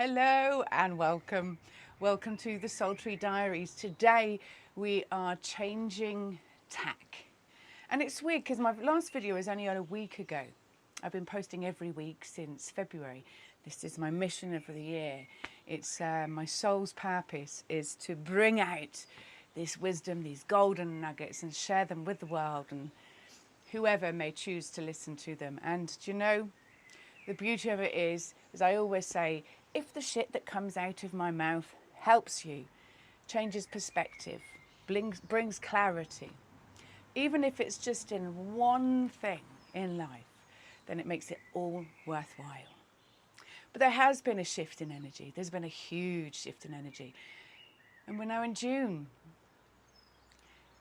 Hello and welcome. Welcome to the Sultry Diaries. Today we are changing tack. And it's weird because my last video was only on a week ago. I've been posting every week since February. This is my mission of the year. It's my soul's purpose is to bring out this wisdom, these golden nuggets, and share them with the world and whoever may choose to listen to them. And do you know, the beauty of it is, as I always say, if the shit that comes out of my mouth helps you, changes perspective, brings clarity, even if it's just in one thing in life, then it makes it all worthwhile. But there has been a shift in energy. There's been a huge shift in energy. And we're now in June.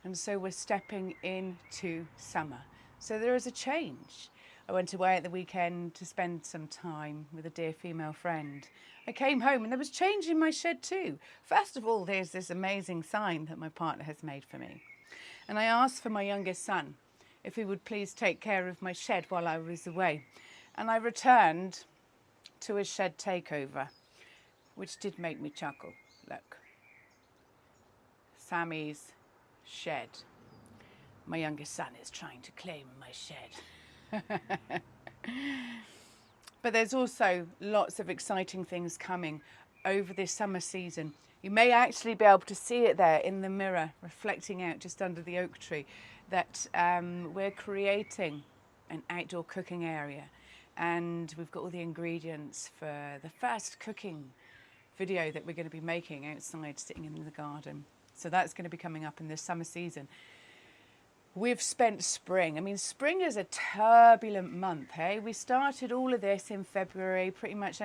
And so we're stepping into summer. So there is a change. I went away at the weekend to spend some time with a dear female friend. I came home and there was change in my shed too. First of all, there's this amazing sign that my partner has made for me. And I asked for my youngest son if he would please take care of my shed while I was away. And I returned to a shed takeover, which did make me chuckle. Look, Sammy's shed. My youngest son is trying to claim my shed. But there's also lots of exciting things coming over this summer season. You may actually be able to see it there in the mirror, reflecting out just under the oak tree, that we're creating an outdoor cooking area. And we've got all the ingredients for the first cooking video that we're going to be making outside, sitting in the garden. So that's going to be coming up in this summer season. We've spent spring. I mean, spring is a turbulent month, hey? We started all of this in February, pretty much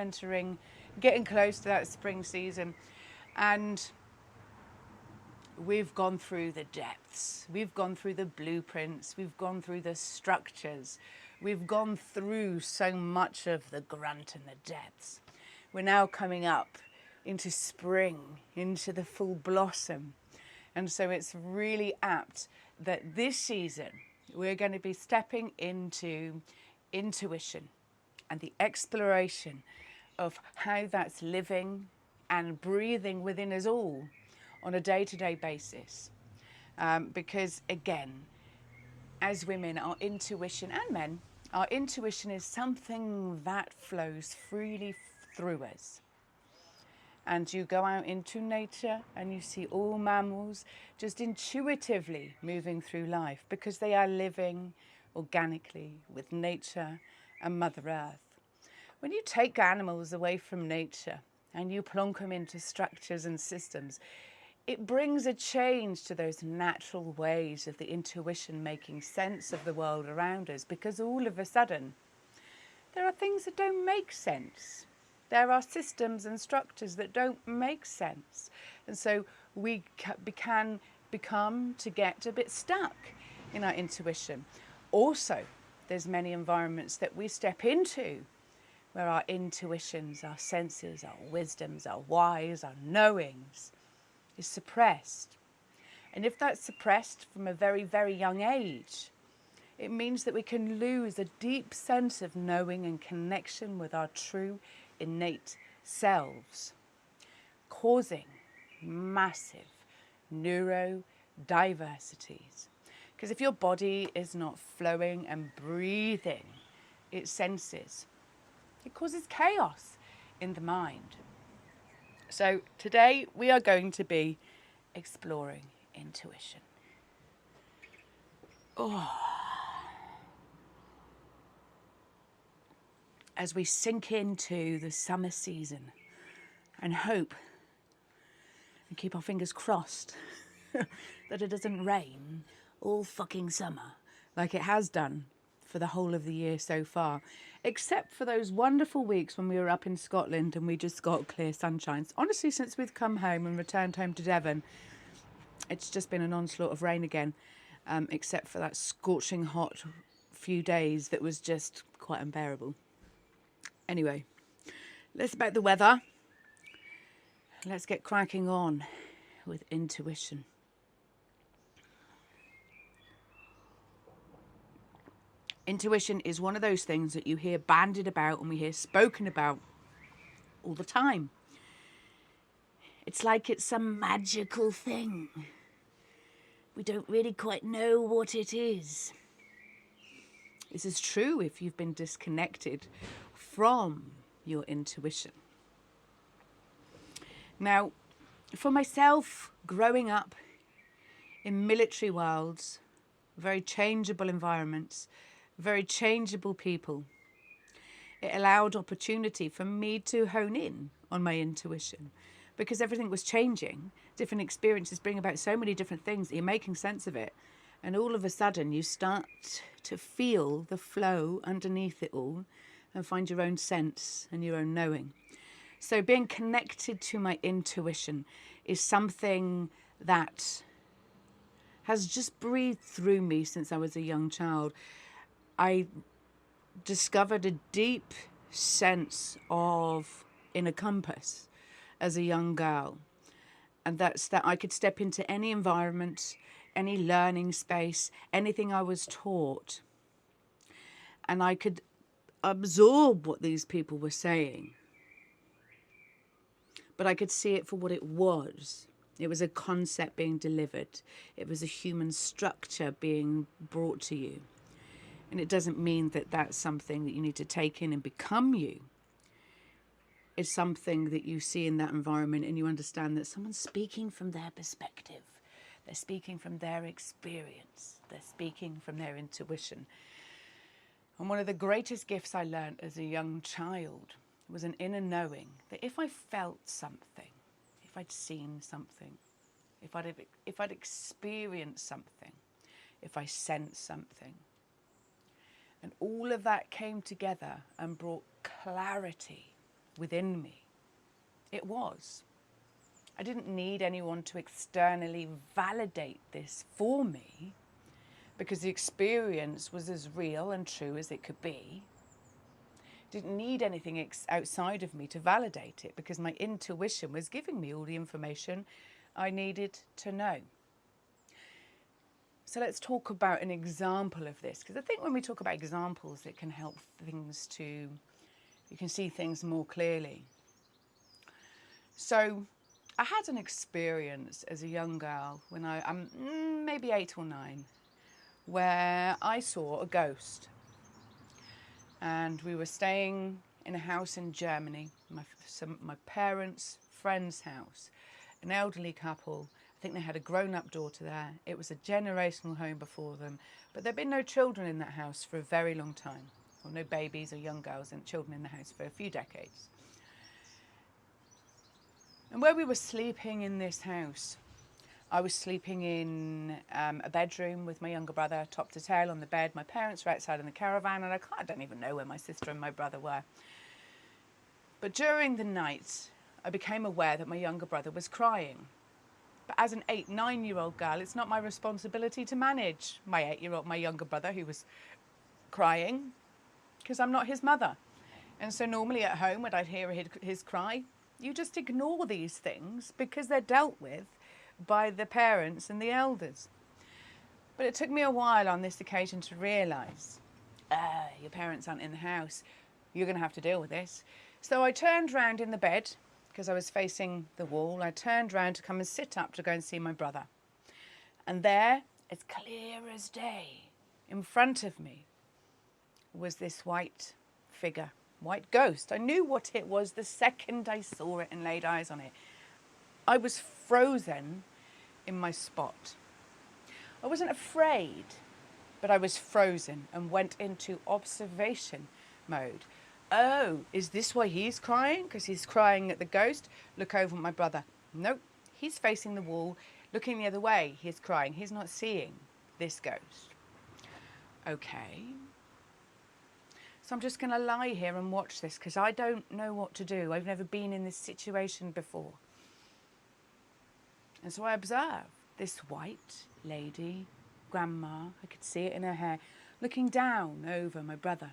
getting close to that spring season. And we've gone through the depths. We've gone through the blueprints. We've gone through the structures. We've gone through so much of the grunt and the depths. We're now coming up into spring, into the full blossom. And so it's really apt that this season we're going to be stepping into intuition and the exploration of how that's living and breathing within us all on a day-to-day basis. Because again, as women, our intuition, and men, our intuition is something that flows freely through us. And you go out into nature and you see all mammals just intuitively moving through life because they are living organically with nature and Mother Earth. When you take animals away from nature and you plonk them into structures and systems, it brings a change to those natural ways of the intuition making sense of the world around us, because all of a sudden there are things that don't make sense. There are systems and structures that don't make sense. And so we can become to get a bit stuck in our intuition. Also, there's many environments that we step into where our intuitions, our senses, our wisdoms, our whys, our knowings is suppressed. And if that's suppressed from a very, very young age, it means that we can lose a deep sense of knowing and connection with our true innate selves, causing massive neurodiversities. Because if your body is not flowing and breathing its senses, it causes chaos in the mind. So today we are going to be exploring intuition. As we sink into the summer season and hope and keep our fingers crossed that it doesn't rain all fucking summer like it has done for the whole of the year so far, except for those wonderful weeks when we were up in Scotland and we just got clear sunshine. Honestly, since we've come home and returned home to Devon, it's just been an onslaught of rain again, except for that scorching hot few days that was just quite unbearable. Anyway, less about the weather. Let's get cracking on with intuition. Intuition is one of those things that you hear bandied about and we hear spoken about all the time. It's like it's some magical thing. We don't really quite know what it is. This is true if you've been disconnected from your intuition. Now, for myself, growing up in military worlds, very changeable environments, very changeable people, it allowed opportunity for me to hone in on my intuition, because everything was changing. Different experiences bring about so many different things that you're making sense of it. And all of a sudden you start to feel the flow underneath it all and find your own sense and your own knowing. So being connected to my intuition is something that has just breathed through me since I was a young child. I discovered a deep sense of inner compass as a young girl. And that's that I could step into any environment, any learning space, anything I was taught. And I could absorb what these people were saying. But I could see it for what it was. It was a concept being delivered. It was a human structure being brought to you. And it doesn't mean that that's something that you need to take in and become you. It's something that you see in that environment and you understand that someone's speaking from their perspective. They're speaking from their experience. They're speaking from their intuition. And one of the greatest gifts I learned as a young child was an inner knowing that if I felt something, if I'd seen something, if I'd experienced something, if I sensed something, and all of that came together and brought clarity within me, it was. I didn't need anyone to externally validate this for me, because the experience was as real and true as it could be. Didn't need anything outside of me to validate it, because my intuition was giving me all the information I needed to know. So let's talk about an example of this, because I think when we talk about examples, it can help things to, you can see things more clearly. So I had an experience as a young girl when I'm maybe 8 or 9, where I saw a ghost. And we were staying in a house in Germany, my parents' friend's house, an elderly couple. I think they had a grown-up daughter there. It was a generational home before them, but there'd been no children in that house for a very long time, or no babies or young girls and children in the house for a few decades. And where we were sleeping in this house, I was sleeping in a bedroom with my younger brother, top to tail on the bed. My parents were outside in the caravan, and I don't even know where my sister and my brother were. But during the night, I became aware that my younger brother was crying. But as an 8, 9-year-old girl, it's not my responsibility to manage my younger brother who was crying, because I'm not his mother. And so normally at home, when I'd hear his cry, you just ignore these things because they're dealt with by the parents and the elders. But it took me a while on this occasion to realise, your parents aren't in the house, you're going to have to deal with this. So I turned round in the bed, because I was facing the wall. I turned round to come and sit up to go and see my brother. And there, as clear as day, in front of me, was this white figure, white ghost. I knew what it was the second I saw it and laid eyes on it. I was frozen in my spot. I wasn't afraid, but I was frozen and went into observation mode. Oh, is this why he's crying? Because he's crying at the ghost? Look over at my brother. Nope, he's facing the wall, looking the other way. He's crying. He's not seeing this ghost. Okay. So I'm just going to lie here and watch this, because I don't know what to do. I've never been in this situation before. And so I observed this white lady, grandma, I could see it in her hair, looking down over my brother.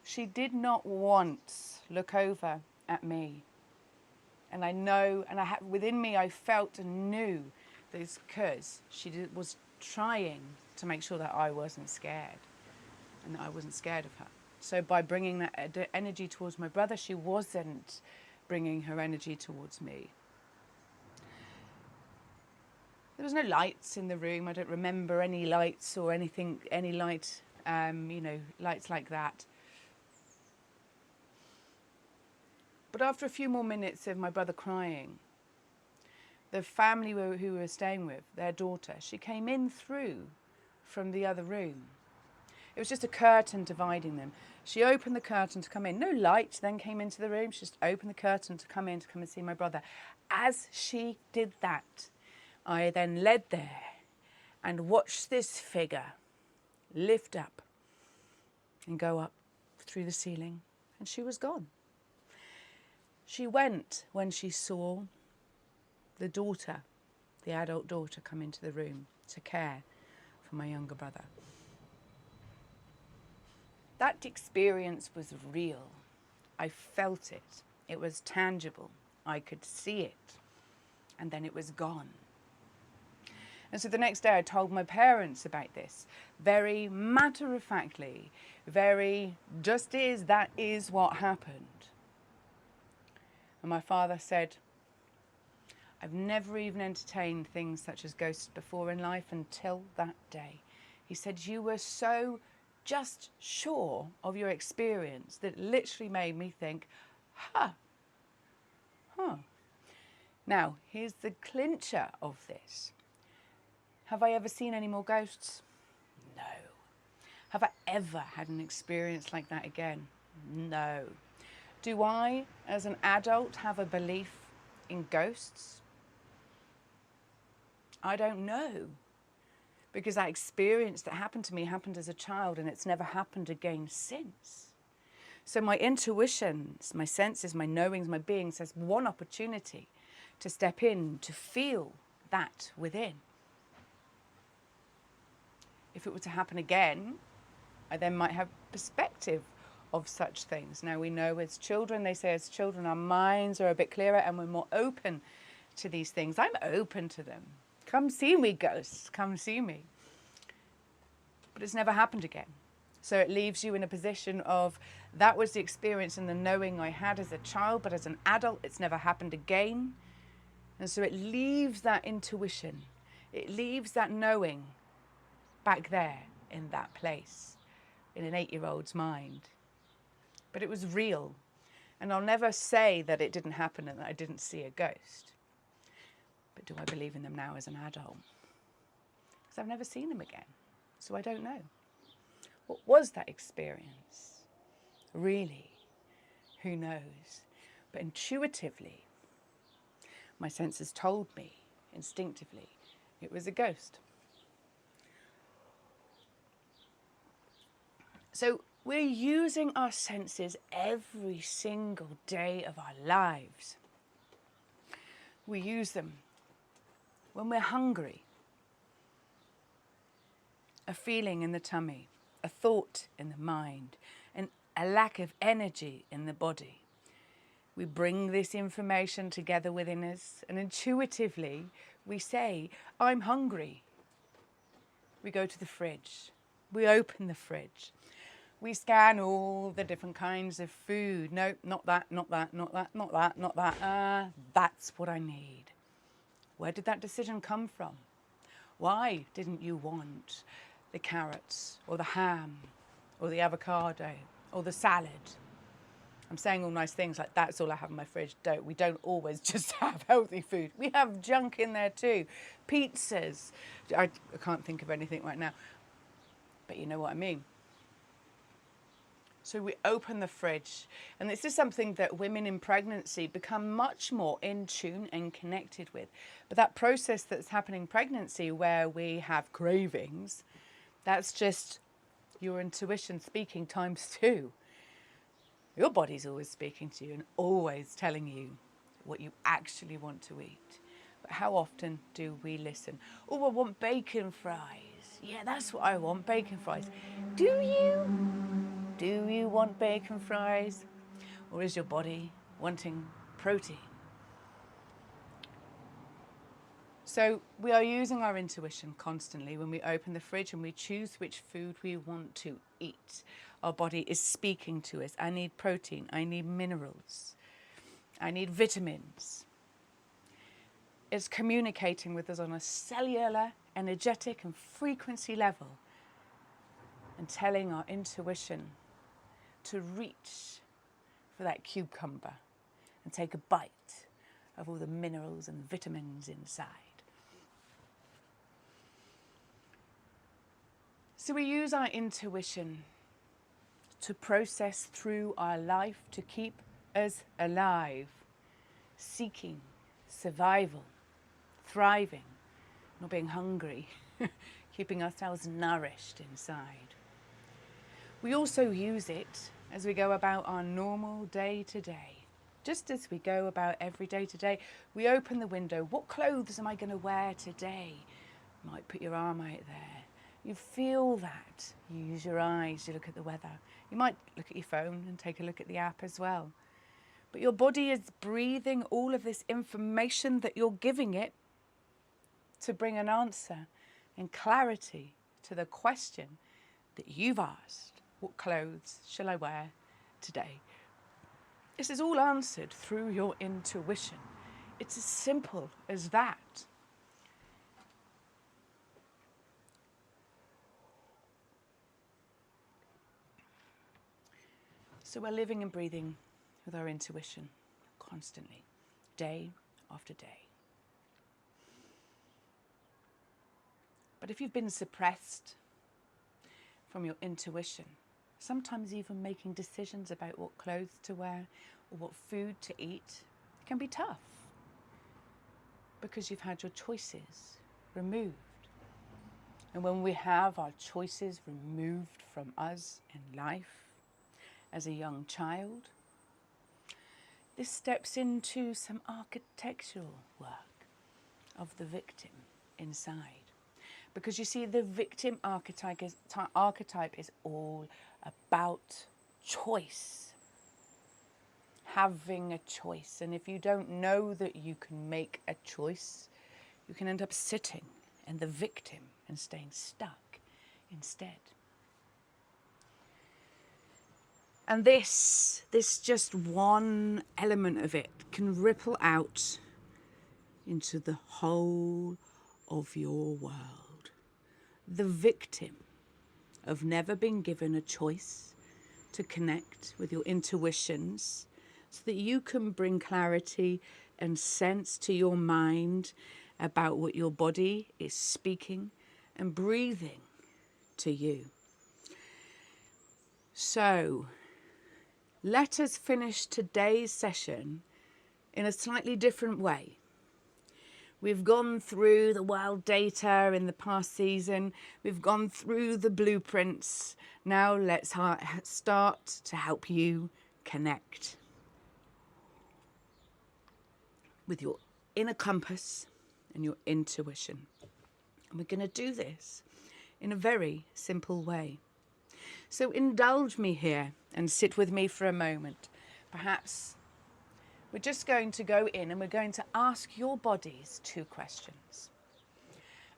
She did not once look over at me. And I know, and within me, I felt and knew that it's because she was trying to make sure that I wasn't scared, and that I wasn't scared of her. So by bringing that energy towards my brother, she wasn't bringing her energy towards me. There was no lights in the room. I don't remember any lights or anything, any light, lights like that. But after a few more minutes of my brother crying, the family who we were staying with, their daughter, she came in through from the other room. It was just a curtain dividing them. She opened the curtain to come in. No light then came into the room. She just opened the curtain to come and see my brother. As she did that, I then led there and watched this figure lift up and go up through the ceiling, and she was gone. She went when she saw the daughter, the adult daughter, come into the room to care for my younger brother. That experience was real. I felt it. It was tangible. I could see it. And then it was gone. And so the next day I told my parents about this, very matter-of-factly, very just is, that is what happened. And my father said, I've never even entertained things such as ghosts before in life until that day. He said, you were so just sure of your experience that it literally made me think, huh. Now, here's the clincher of this. Have I ever seen any more ghosts? No. Have I ever had an experience like that again? No. Do I, as an adult, have a belief in ghosts? I don't know. Because that experience that happened to me happened as a child, and it's never happened again since. So my intuitions, my senses, my knowings, my being has one opportunity to step in, to feel that within. If it were to happen again, I then might have perspective of such things. Now we know as children, they say as children, our minds are a bit clearer and we're more open to these things. I'm open to them. Come see me, ghosts, come see me. But it's never happened again. So it leaves you in a position of, that was the experience and the knowing I had as a child, but as an adult, it's never happened again. And so it leaves that intuition, it leaves that knowing back there in that place, in an 8-year-old's mind. But it was real. And I'll never say that it didn't happen and that I didn't see a ghost. But do I believe in them now as an adult? Because I've never seen them again. So I don't know. What was that experience? Really? Who knows? But intuitively, my senses told me, instinctively, it was a ghost. So we're using our senses every single day of our lives. We use them when we're hungry, a feeling in the tummy, a thought in the mind, and a lack of energy in the body. We bring this information together within us, and intuitively we say, I'm hungry. We go to the fridge. We open the fridge. We scan all the different kinds of food. No, not that, not that, not that, not that, not that. That's what I need. Where did that decision come from? Why didn't you want the carrots or the ham or the avocado or the salad? I'm saying all nice things like that's all I have in my fridge. We don't always just have healthy food. We have junk in there too. Pizzas. I can't think of anything right now. But you know what I mean. So we open the fridge, and this is something that women in pregnancy become much more in tune and connected with. But that process that's happening in pregnancy where we have cravings, that's just your intuition speaking times 2. Your body's always speaking to you and always telling you what you actually want to eat. But how often do we listen? Oh, I want bacon fries. Yeah, that's what I want, bacon fries. Do you? Do you want bacon fries? Or is your body wanting protein? So we are using our intuition constantly when we open the fridge and we choose which food we want to eat. Our body is speaking to us. I need protein. I need minerals. I need vitamins. It's communicating with us on a cellular, energetic and frequency level and telling our intuition to reach for that cucumber and take a bite of all the minerals and vitamins inside. So we use our intuition to process through our life to keep us alive, seeking survival, thriving, not being hungry, keeping ourselves nourished inside. We also use it as we go about our normal day-to-day. Just as we go about every day to day, we open the window. What clothes am I going to wear today? You might put your arm out there. You feel that. You use your eyes, you look at the weather. You might look at your phone and take a look at the app as well. But your body is breathing all of this information that you're giving it to bring an answer and clarity to the question that you've asked. What clothes shall I wear today? This is all answered through your intuition. It's as simple as that. So we're living and breathing with our intuition constantly, day after day. But if you've been suppressed from your intuition, sometimes even making decisions about what clothes to wear or what food to eat can be tough because you've had your choices removed. And when we have our choices removed from us in life as a young child, this steps into some architectural work of the victim inside. Because you see, the victim archetype is all about choice, having a choice. And if you don't know that you can make a choice, you can end up sitting in the victim and staying stuck instead. And this just one element of it can ripple out into the whole of your world. The victim of never being given a choice to connect with your intuitions so that you can bring clarity and sense to your mind about what your body is speaking and breathing to you. So, let us finish today's session in a slightly different way. We've gone through the wild data in the past season. We've gone through the blueprints. Now let's start to help you connect with your inner compass and your intuition. And we're going to do this in a very simple way. So indulge me here and sit with me for a moment. Perhaps we're just going to go in and we're going to ask your bodies 2 questions.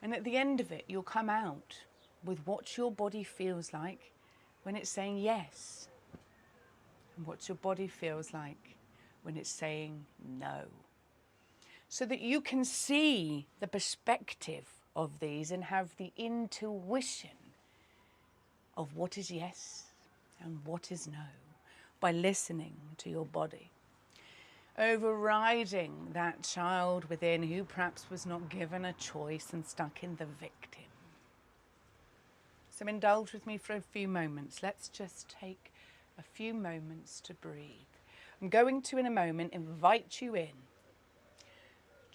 And at the end of it, you'll come out with what your body feels like when it's saying yes. And what your body feels like when it's saying no. So that you can see the perspective of these and have the intuition of what is yes and what is no by listening to your body. Overriding that child within who perhaps was not given a choice and stuck in the victim. So indulge with me for a few moments. Let's just take a few moments to breathe. I'm going to, in a moment, invite you in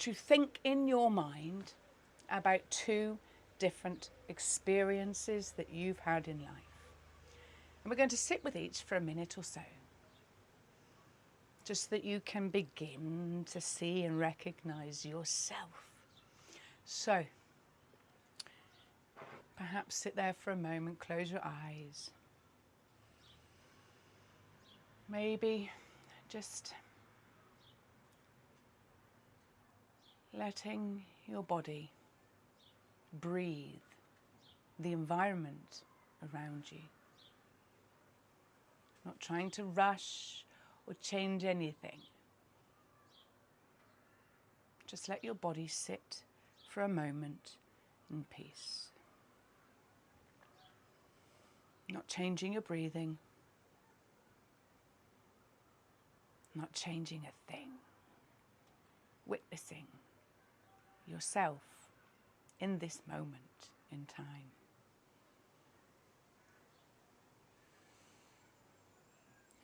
to think in your mind about 2 different experiences that you've had in life. And we're going to sit with each for a minute or so, just so that you can begin to see and recognize yourself. So, perhaps sit there for a moment, close your eyes. Maybe just letting your body breathe the environment around you. Not trying to rush or change anything. Just let your body sit for a moment in peace. Not changing your breathing. Not changing a thing. Witnessing yourself in this moment in time.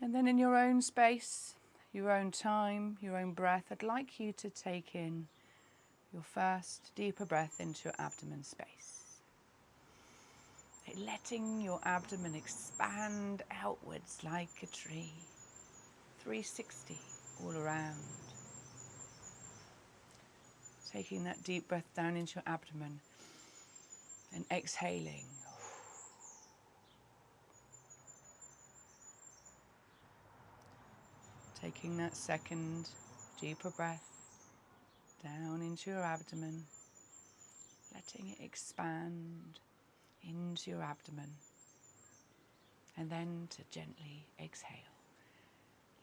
And then in your own space, your own time, your own breath, I'd like you to take in your first deeper breath into your abdomen space. Letting your abdomen expand outwards like a tree, 360 all around. Taking that deep breath down into your abdomen and exhaling. Taking that second deeper breath down into your abdomen, letting it expand into your abdomen, and then to gently exhale,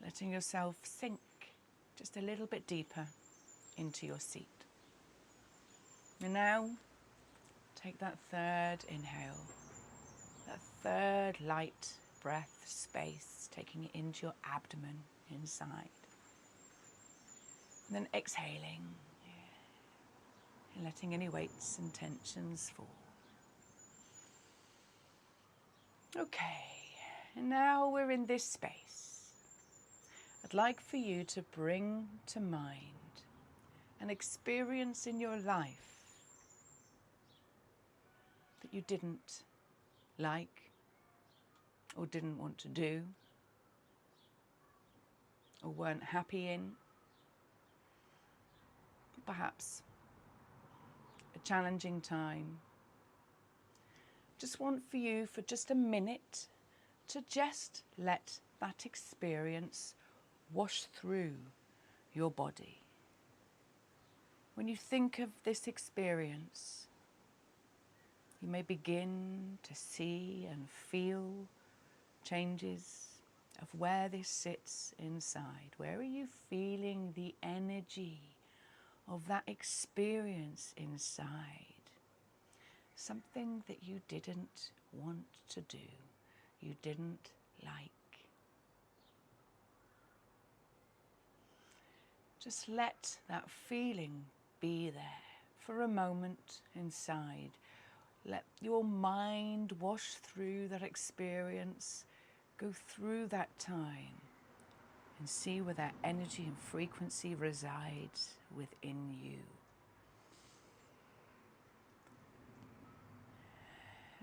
letting yourself sink just a little bit deeper into your seat. And now, take that third inhale, that third light breath space, taking it into your abdomen inside. And then exhaling, and letting any weights and tensions fall. Okay, and now we're in this space. I'd like for you to bring to mind an experience in your life that you didn't like or didn't want to do or weren't happy in. Perhaps a challenging time. Just want for you for just a minute to just let that experience wash through your body. When you think of this experience, you may begin to see and feel changes of where this sits inside. Where are you feeling the energy of that experience inside? Something that you didn't want to do, you didn't like. Just let that feeling be there for a moment inside. Let your mind wash through that experience, go through that time, and see where that energy and frequency resides within you.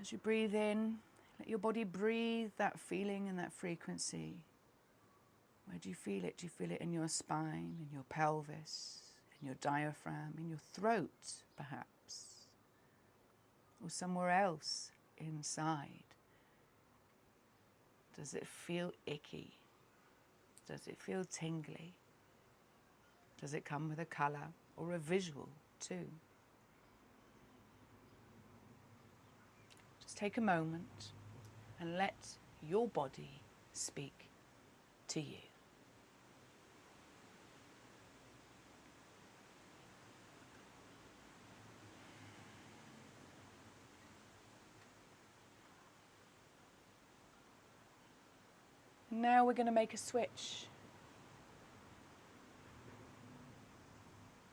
As you breathe in, let your body breathe that feeling and that frequency. Where do you feel it? Do you feel it in your spine, in your pelvis, in your diaphragm, in your throat, perhaps? Or somewhere else inside? Does it feel icky? Does it feel tingly? Does it come with a colour or a visual too? Just take a moment and let your body speak to you. Now we're going to make a switch.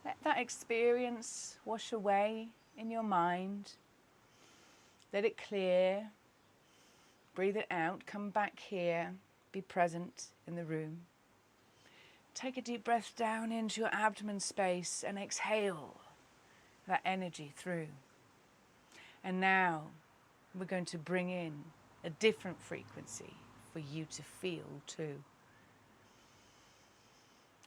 Let that experience wash away in your mind. Let it clear. Breathe it out. Come back here. Be present in the room. Take a deep breath down into your abdomen space and exhale that energy through. And now we're going to bring in a different frequency for you to feel too.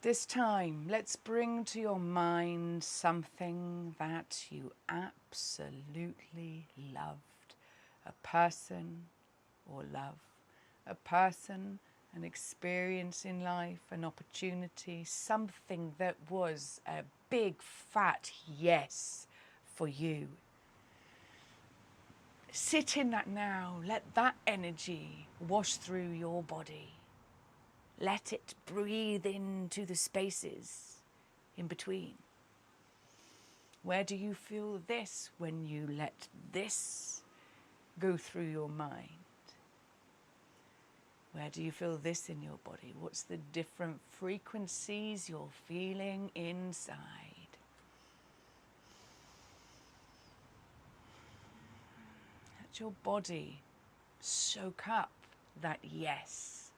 This time, let's bring to your mind something that you absolutely loved. A person or love. A person, an experience in life, an opportunity, something that was a big fat yes for you. Sit in that now. Let that energy wash through your body. Let it breathe into the spaces in between. Where do you feel this when you let this go through your mind? Where do you feel this in your body? What's the different frequencies you're feeling inside? Let your body soak up that yes.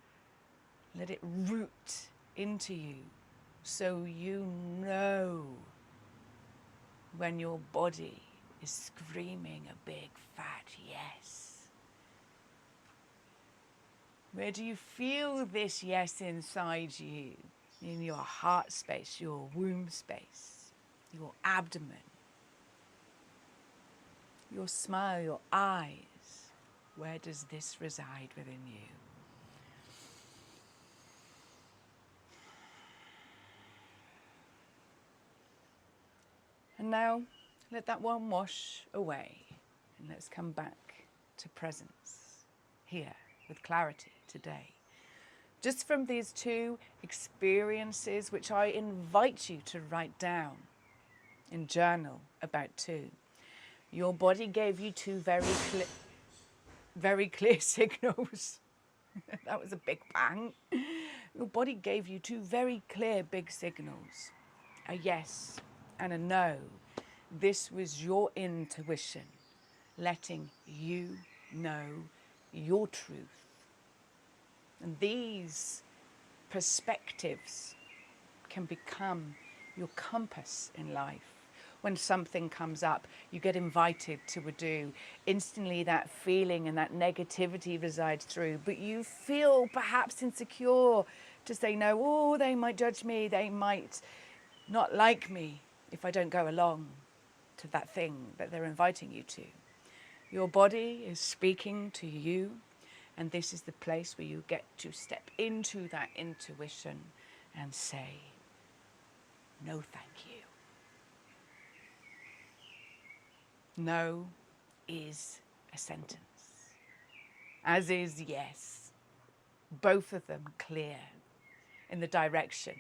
Let it root into you so you know when your body is screaming a big fat yes. Where do you feel this yes inside you? In your heart space, your womb space, your abdomen, your smile, your eyes. Where does this reside within you? And now let that one wash away and let's come back to presence here with clarity today. Just from these two experiences, which I invite you to write down and journal about too. Your body gave you two very clear signals. That was a big bang. Your body gave you two very clear big signals. A yes and a no. This was your intuition letting you know your truth. And these perspectives can become your compass in life. When something comes up, you get invited to a do. Instantly that feeling and that negativity resides through, but you feel perhaps insecure to say no. Oh, they might judge me. They might not like me if I don't go along to that thing that they're inviting you to. Your body is speaking to you, and this is the place where you get to step into that intuition and say, no, thank you. No is a sentence, as is yes. Both of them clear in the direction.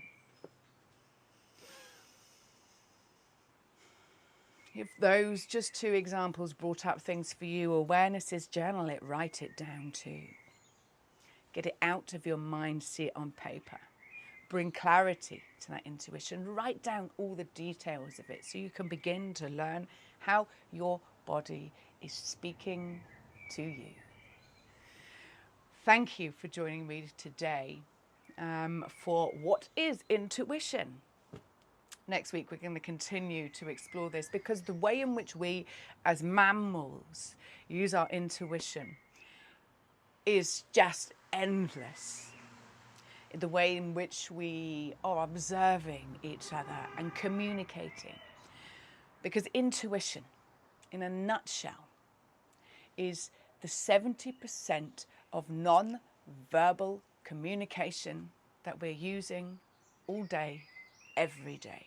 If those just two examples brought up things for you, awareness is journal it, write it down too. Get it out of your mind, see it on paper. Bring clarity to that intuition. Write down all the details of it so you can begin to learn how your body is speaking to you. Thank you for joining me today for What is Intuition? Next week, we're going to continue to explore this because the way in which we as mammals use our intuition is just endless. The way in which we are observing each other and communicating. Because intuition, in a nutshell, is the 70% of non-verbal communication that we're using all day, every day.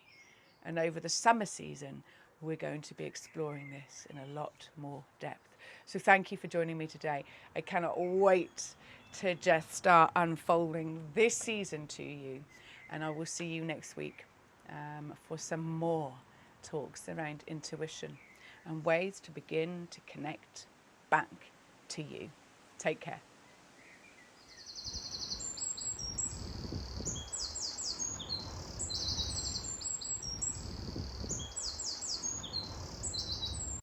And over the summer season, we're going to be exploring this in a lot more depth. So thank you for joining me today. I cannot wait to just start unfolding this season to you. And I will see you next week for some more talks around intuition and ways to begin to connect back to you. Take care.